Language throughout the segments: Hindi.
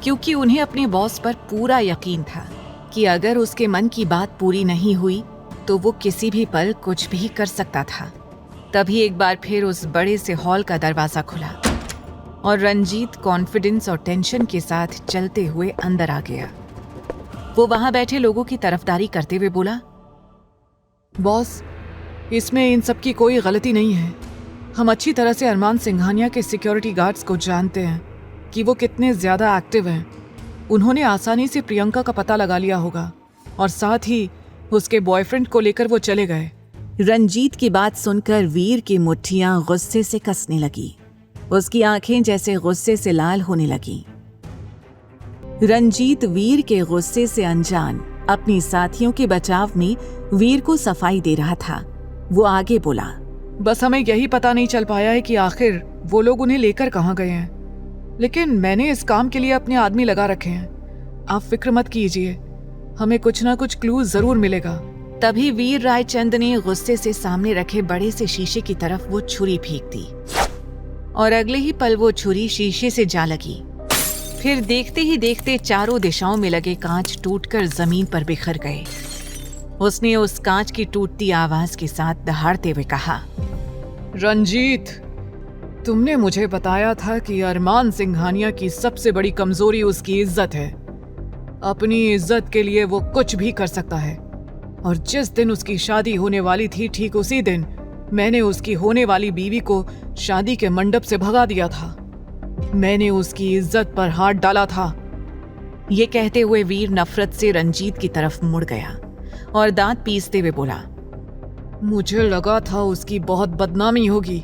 क्योंकि उन्हें अपने बॉस पर पूरा यकीन था कि अगर उसके मन की बात पूरी नहीं हुई तो वो किसी भी पल कुछ भी कर सकता था। तभी एक बार फिर उस बड़े से हॉल का दरवाजा खुला और रंजीत कॉन्फिडेंस और टेंशन के साथ चलते हुए अंदर आ गया। वो वहां बैठे लोगों की तरफदारी करते हुए बोला, बॉस, इसमें इन सब की कोई गलती नहीं है। हम अच्छी तरह से अरमान सिंघानिया के सिक्योरिटी गार्ड्स को जानते हैं कि वो कितने ज़्यादा एक्टिव हैं। उन्होंने आसानी से प्रियंका का पता लगा लिया होगा और साथ ही उसके बॉयफ्रेंड को लेकर वो चले गए। रंजीत की बात सुनकर वीर की मुट्ठियां गुस्से से कसने लगी। उसकी आंखें जैसे गुस्से से लाल होने लगी। रंजीत वीर के गुस्से से अनजान अपनी साथियों के बचाव में वीर को सफाई दे रहा था। वो आगे बोला, बस हमें यही पता नहीं चल पाया है कि आखिर वो लोग उन्हें लेकर कहाँ गए हैं, लेकिन मैंने इस काम के लिए अपने आदमी लगा रखे हैं। आप फिक्र मत कीजिए, हमें कुछ ना कुछ क्लू जरूर मिलेगा। तभी वीर रायचंद ने गुस्से से सामने रखे बड़े से शीशे की तरफ वो छुरी फेंक दी और अगले ही पल वो छुरी शीशे से जा लगी। फिर देखते ही देखते चारों दिशाओं में लगे कांच टूटकर जमीन पर बिखर गए। उसने उस कांच की टूटती आवाज के साथ दहाड़ते हुए कहा, रंजीत, तुमने मुझे बताया था कि अरमान सिंघानिया की सबसे बड़ी कमजोरी उसकी इज्जत है। अपनी इज्जत के लिए वो कुछ भी कर सकता है, और जिस दिन उसकी शादी होने वाली थी ठीक उसी दिन मैंने उसकी होने वाली बीवी को शादी के मंडप से भगा दिया था। मैंने उसकी इज्जत पर हाथ डाला था। ये कहते हुए वीर नफरत से रंजीत की तरफ मुड़ गया और दांत पीसते हुए बोला, मुझे लगा था उसकी बहुत बदनामी होगी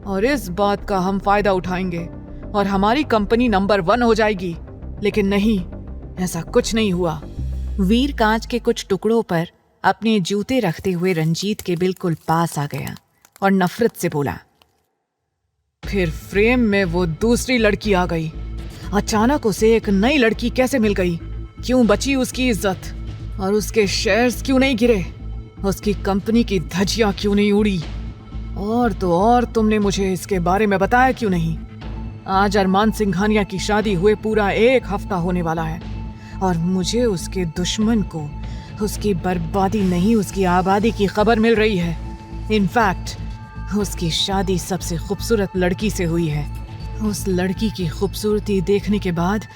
और इस बात का हम फायदा उठाएंगे और हमारी कंपनी नंबर 1 हो जाएगी, लेकिन नहीं, ऐसा कुछ नहीं हुआ। वीर कांच के कुछ टुकड़ों पर अपने जूते रखते हुए रंजीत के बिल्कुल पास आ गया और नफरत से बोला, फिर फ्रेम में वो दूसरी लड़की आ गई। अचानक उसे एक नई लड़की कैसे मिल गई? क्यों बची उसकी इज्जत? और उसके शेयर्स क्यों नहीं गिरे? उसकी कंपनी की धज्जियां क्यों नहीं उड़ी? और तो और तुमने मुझे इसके बारे में बताया क्यों नहीं? आज अरमान सिंघानिया की शादी हुए पूरा 1 हफ्ता होने वाला है और मुझे उसके दुश्मन को उसकी बर्बादी नहीं उसकी आबादी की खबर मिल रही है। इनफैक्ट उसकी शादी सबसे खूबसूरत लड़की से हुई है। उस लड़की की खूबसूरती देखने के बाद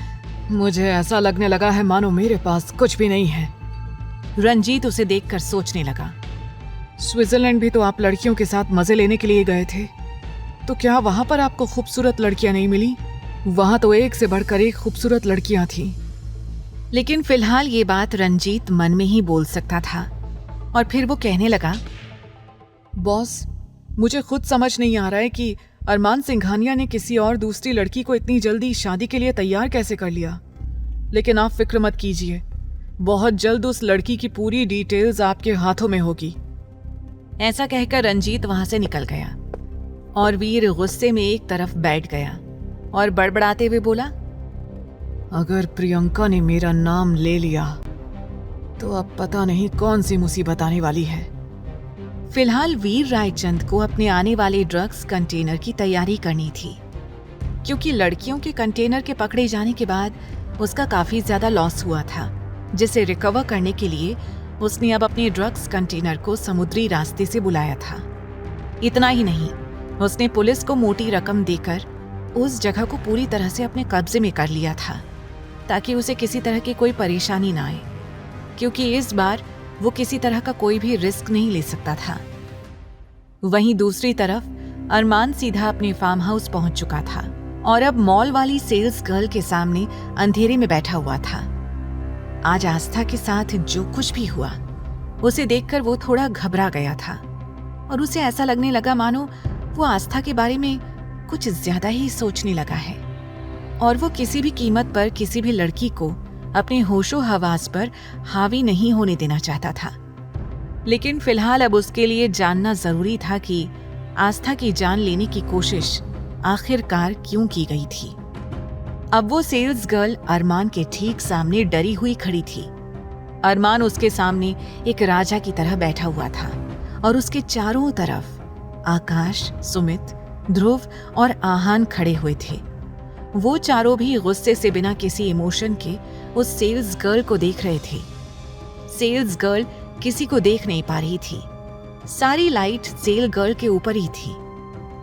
मुझे ऐसा लगने लगा है मानो मेरे पास कुछ भी नहीं है। रंजीत उसे देखकर सोचने लगा, स्विट्जरलैंड भी तो आप लड़कियों के साथ मजे लेने के लिए गए थे, तो क्या वहां पर आपको खूबसूरत लड़कियां नहीं मिली? वहां तो एक से बढ़कर एक खूबसूरत लड़कियां थीं। लेकिन फिलहाल ये बात रंजीत मन में ही बोल सकता था और फिर वो कहने लगा, बॉस, मुझे खुद समझ नहीं आ रहा है कि अरमान सिंघानिया ने किसी और दूसरी लड़की को इतनी जल्दी शादी के लिए तैयार कैसे कर लिया। लेकिन आप फिक्र मत कीजिए, बहुत जल्द उस लड़की की पूरी डिटेल्स आपके हाथों में होगी। ऐसा कहकर रंजीत वहां से निकल गया और वीर गुस्से में एक तरफ बैठ गया और बड़बड़ाते हुए बोला, अगर प्रियंका ने मेरा नाम ले लिया तो अब पता नहीं कौन सी मुसीबत आने वाली है। फिलहाल वीर रायचंद को अपने आने वाले ड्रग्स कंटेनर की तैयारी करनी थी, क्योंकि लड़कियों के कंटेनर के पकड़े जाने के बाद उसका काफी ज्यादा लॉस हुआ था, जिसे रिकवर करने के लिए उसने अब अपने ड्रग्स कंटेनर को समुद्री रास्ते से बुलाया था। इतना ही नहीं, उसने पुलिस को मोटी रकम देकर उस जगह को पूरी तरह से अपने कब्जे में कर लिया था, ताकि उसे किसी तरह की कोई परेशानी ना आए, क्योंकि इस बार वो किसी तरह का कोई भी रिस्क नहीं ले सकता था। वहीं दूसरी तरफ अरमान सीधा अपने फार्म हाउस पहुंच चुका था और अब मॉल वाली सेल्स गर्ल के सामने अंधेरे में बैठा हुआ था। आज आस्था के साथ जो कुछ भी हुआ उसे देखकर वो थोड़ा घबरा गया था और उसे ऐसा लगने लगा मानो वो आस्था के बारे में कुछ ज्यादा ही सोचने लगा है और वो किसी भी कीमत पर किसी भी लड़की को अपने होशो हवास पर हावी नहीं होने देना चाहता था। लेकिन फिलहाल अब उसके लिए जानना जरूरी था कि आस्था की जान लेने की कोशिश आखिरकार क्यों की गई थी। अब वो सेल्स गर्ल अरमान के ठीक सामने डरी हुई खड़ी थी। अरमान उसके सामने एक राजा की तरह बैठा हुआ था और उसके चारों तरफ आकाश, सुमित, ध्रुव और आहान खड़े हुए थे। वो चारों भी गुस्से से बिना किसी इमोशन के उस सेल्स गर्ल को देख रहे थे। सेल्स गर्ल किसी को देख नहीं पा रही थी। सारी लाइट सेल गर्ल के ऊपर ही थी।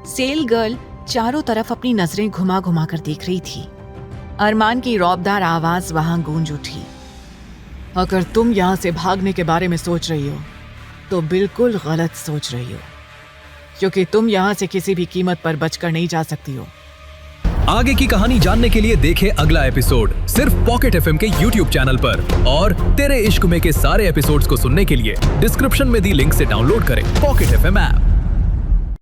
सेल गर्ल चारों तरफ अपनी नजरें घुमा घुमा कर देख रही थी। अरमान की रौबदार आवाज वहां गूंज उठी। अगर तुम यहाँ से भागने के बारे में सोच रही हो तो बिल्कुल गलत सोच रही हो, क्योंकि तुम यहाँ से किसी भी कीमत पर बचकर नहीं जा सकती हो। आगे की कहानी जानने के लिए देखें अगला एपिसोड सिर्फ पॉकेट एफएम के YouTube चैनल पर, और तेरे इश्क में के सारे एपिसोड्स को सुनने के लिए डिस्क्रिप्शन में दी लिंक से डाउनलोड करें पॉकेट एफएम ऐप।